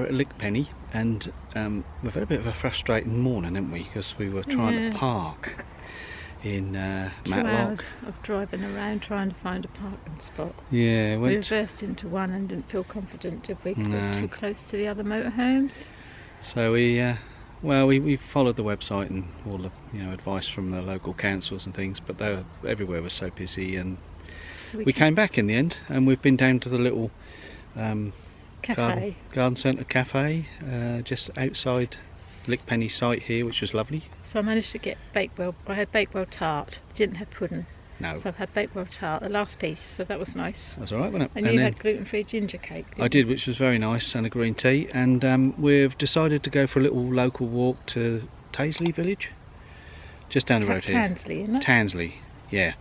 at Lickpenny, and we've had a bit of a frustrating morning, haven't we? Because we were trying to park in Matcock. 2 hours of driving around trying to find a parking spot. Yeah, we reversed into one and didn't feel confident, did we? Because it was too close to the other motorhomes. So we followed the website and all the advice from the local councils and things, but everywhere was so busy, and so we came back in the end, and we've been down to the little garden centre cafe just outside Lickpenny site here, which was lovely. So I managed to get Bakewell. I had Bakewell tart, didn't have pudding. No. So I've had Bakewell tart, the last piece, so that was nice. That's alright, wasn't it? And you had gluten-free ginger cake. I did, which was very nice, and a green tea. And we've decided to go for a little local walk to Tansley village, just down the road here. Tansley, isn't it? Tansley, yeah.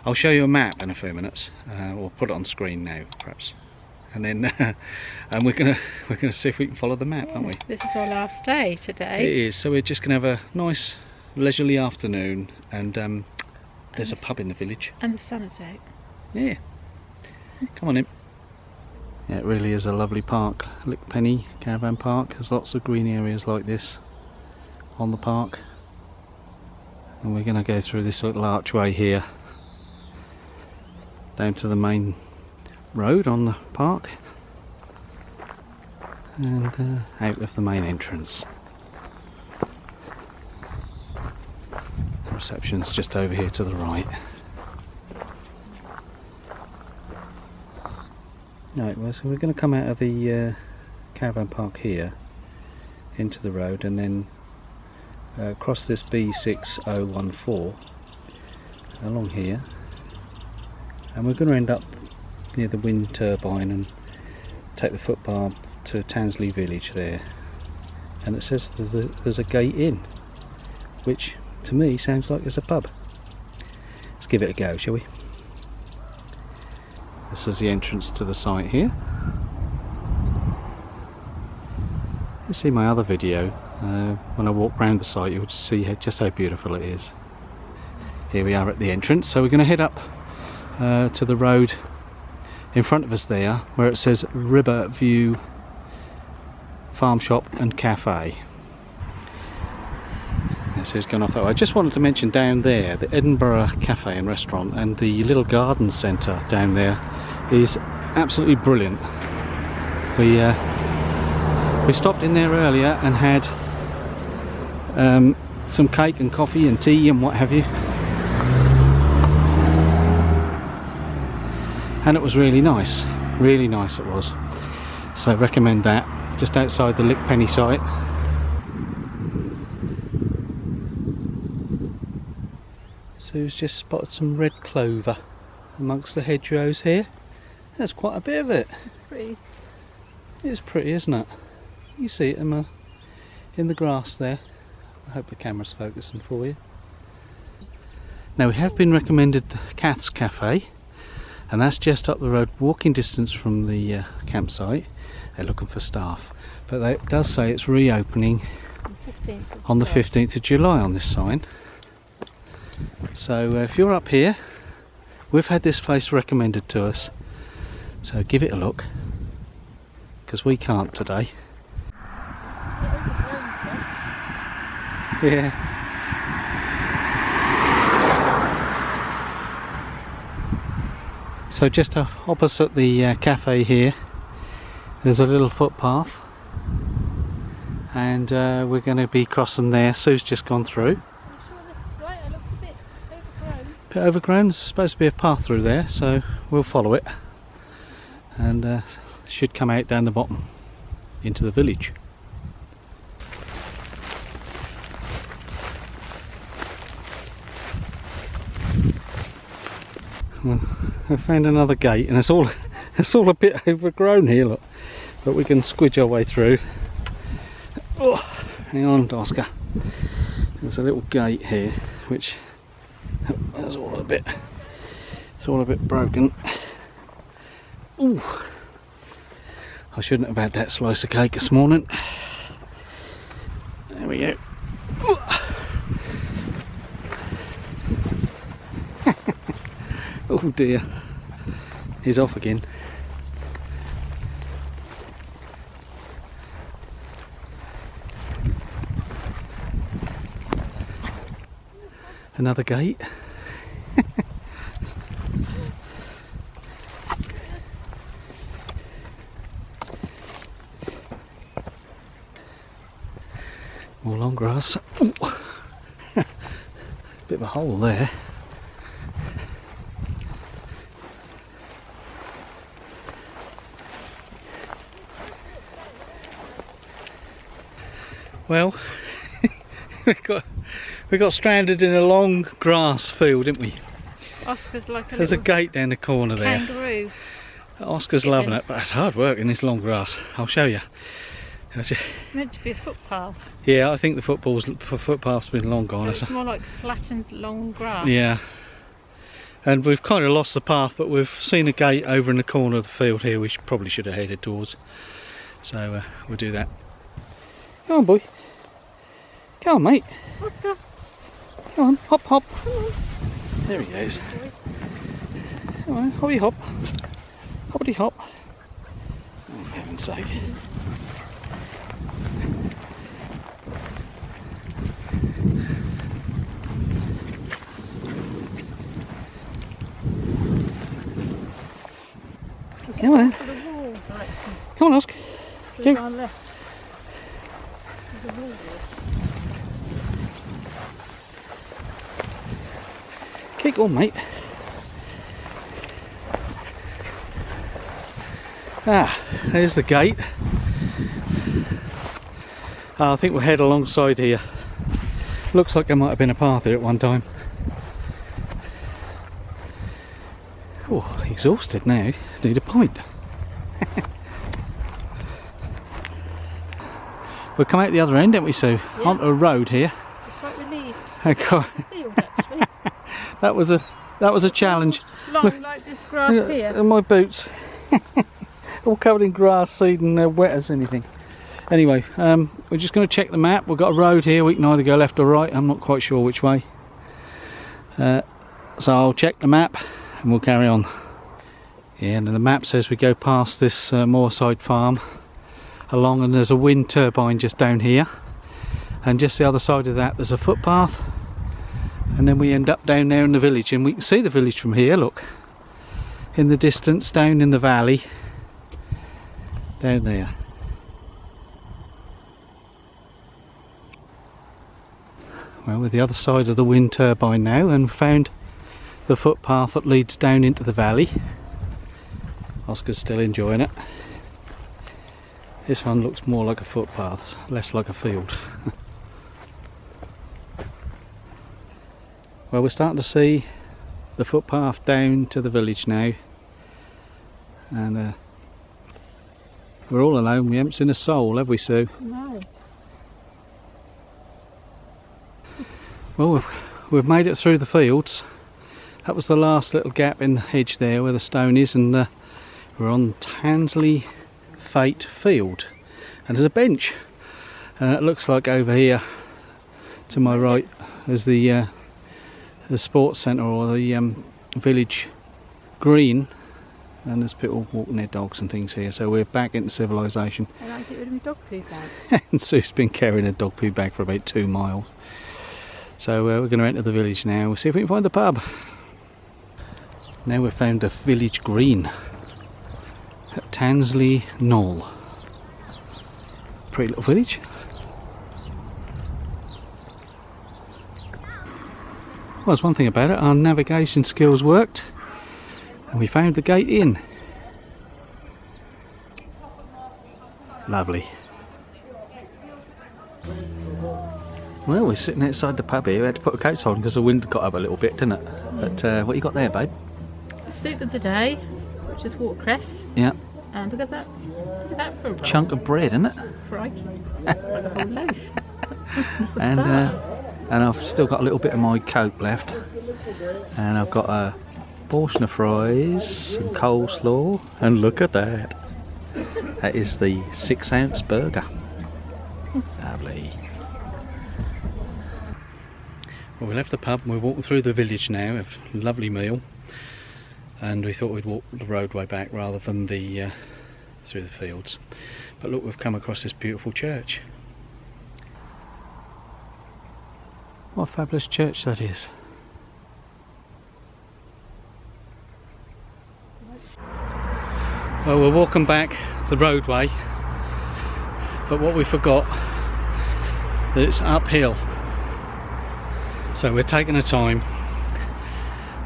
I'll show you a map in a few minutes, or put it on screen now, perhaps. And then, and we're gonna see if we can follow the map, aren't we? This is our last day today. It is. So we're just gonna have a nice leisurely afternoon, and there's a pub in the village. And the sun is out. Yeah. Come on in. Yeah, it really is a lovely park. Lickpenny Caravan Park. There's lots of green areas like this on the park. And we're going to go through this little archway here down to the main road on the park, and out of the main entrance. The reception's just over here to the right. Right, well, so we're going to come out of the caravan park here into the road, and then cross this B6014 along here, and we're going to end up near the wind turbine and take the footpath to Tansley village there. And it says there's a gate in, which to me sounds like there's a pub. Let's give it a go, shall we? This is the entrance to the site here. You see my other video, when I walk around the site, you'll see just how beautiful it is. Here we are at the entrance, so we're going to head up to the road in front of us there, where it says River View Farm Shop and Cafe. So it's gone off that way. I just wanted to mention down there, the Edinburgh Cafe and Restaurant and the little garden centre down there is absolutely brilliant. We stopped in there earlier and had some cake and coffee and tea and what have you, and it was really nice it was. So I recommend that, just outside the Lickpenny site. Sue's just spotted some red clover amongst the hedgerows here. There's quite a bit of it. It's pretty. It's pretty, isn't it? You see it in the grass there. I hope the camera's focusing for you. Now, we have been recommended Kath's Cafe, and that's just up the road, walking distance from the campsite. They're looking for staff, but it does say it's reopening on the 15th of July on this sign. So if you're up here, we've had this place recommended to us, so give it a look, because we can't today. Yeah. So just opposite the cafe here, there's a little footpath, and we're going to be crossing there. Sue's just gone through. Bit overgrown. There's supposed to be a path through there, so we'll follow it, and should come out down the bottom into the village. Well, I found another gate, and it's all a bit overgrown here, look, but we can squidge our way through. Oh, hang on, Oscar. There's a little gate here, which it's all a bit broken. Ooh, I shouldn't have had that slice of cake this morning. There we go. Oh dear, he's off again. Another gate. More long grass. Ooh. Bit of a hole there. Well, we got stranded in a long grass field, didn't we? Oscar's like a There's a gate down the corner there. kangaroo. Oscar's loving it, but it's hard work in this long grass. I'll show you. Meant to be a footpath. Yeah, I think the footpath's been long gone. It's more like flattened long grass. Yeah. And we've kind of lost the path, but we've seen a gate over in the corner of the field here we probably should have headed towards. So we'll do that. Come on, boy. Come on, mate. Oscar. Come on, hop, hop. There he goes. Come on, hoppity hop. Hoppity hop. Oh, for heaven's sake. Come on. Come on, Oscar. Go. On left. There's a wall there. Kick on, mate. Ah, there's the gate. I think we'll head alongside here. Looks like there might have been a path here at one time. Oh, exhausted now. Need a pint. We'll come out the other end, don't we, Sue? Yeah. Onto a road here. I'm quite relieved. Okay. Actually. That was a challenge. Long Look, like this grass here. my boots. All covered in grass, seed and wet as anything. Anyway, we're just going to check the map. We've got a road here. We can either go left or right. I'm not quite sure which way. So I'll check the map and we'll carry on. Yeah, and the map says we go past this moorside farm along, and there's a wind turbine just down here, and just the other side of that there's a footpath, and then we end up down there in the village, and we can see the village from here. Look, in the distance down in the valley down there. Well, we're the other side of the wind turbine now and found the footpath that leads down into the valley. Oscar's still enjoying it. This one looks more like a footpath, less like a field. Well, we're starting to see the footpath down to the village now, and we're all alone. We haven't seen a soul, have we, Sue? No. Well, we've made it through the fields. That was the last little gap in the hedge there where the stone is, and we're on Tansley Field, and there's a bench, and it looks like over here to my right there's the sports centre, or the village green, and there's people walking their dogs and things here, so we're back into civilization. I like it with my dog poo bag. And Sue's been carrying a dog poo bag for about 2 miles. So we're going to enter the village now. We'll see if we can find the pub. Now we've found the village green at Tansley Knoll. Pretty little village. Well, there's one thing about it, our navigation skills worked and we found the gate in. Lovely. Well, we're sitting outside the pub here. We had to put our coats on because the wind got up a little bit, didn't it? But what you got there, babe? The soup of the day, which is watercress. Yeah. And look at that. Look at that for a Chunk of bread, isn't it? crikey. Like a whole loaf. That's a start. And I've still got a little bit of my Coke left. And I've got a portion of fries, some coleslaw, and look at that. That is the 6-ounce burger. Lovely. Well, we left the pub and we're walking through the village now. A lovely meal, and we thought we'd walk the roadway back rather than the through the fields. But look, we've come across this beautiful church. What a fabulous church that is. Well, we're walking back the roadway, but what we forgot, that it's uphill, so we're taking our time,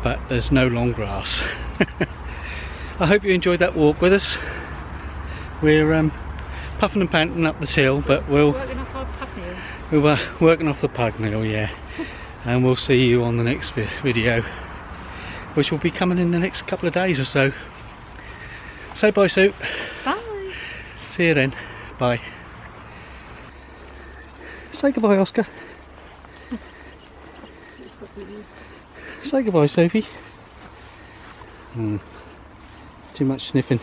but there's no long grass. I hope you enjoyed that walk with us. We're puffing and panting up this hill, but we're working off the pug mill, yeah. And we'll see you on the next video, which will be coming in the next couple of days or so. Say bye, Sue. Bye. See you then. Bye. Say goodbye, Oscar. Say goodbye, Sophie. Too much sniffing.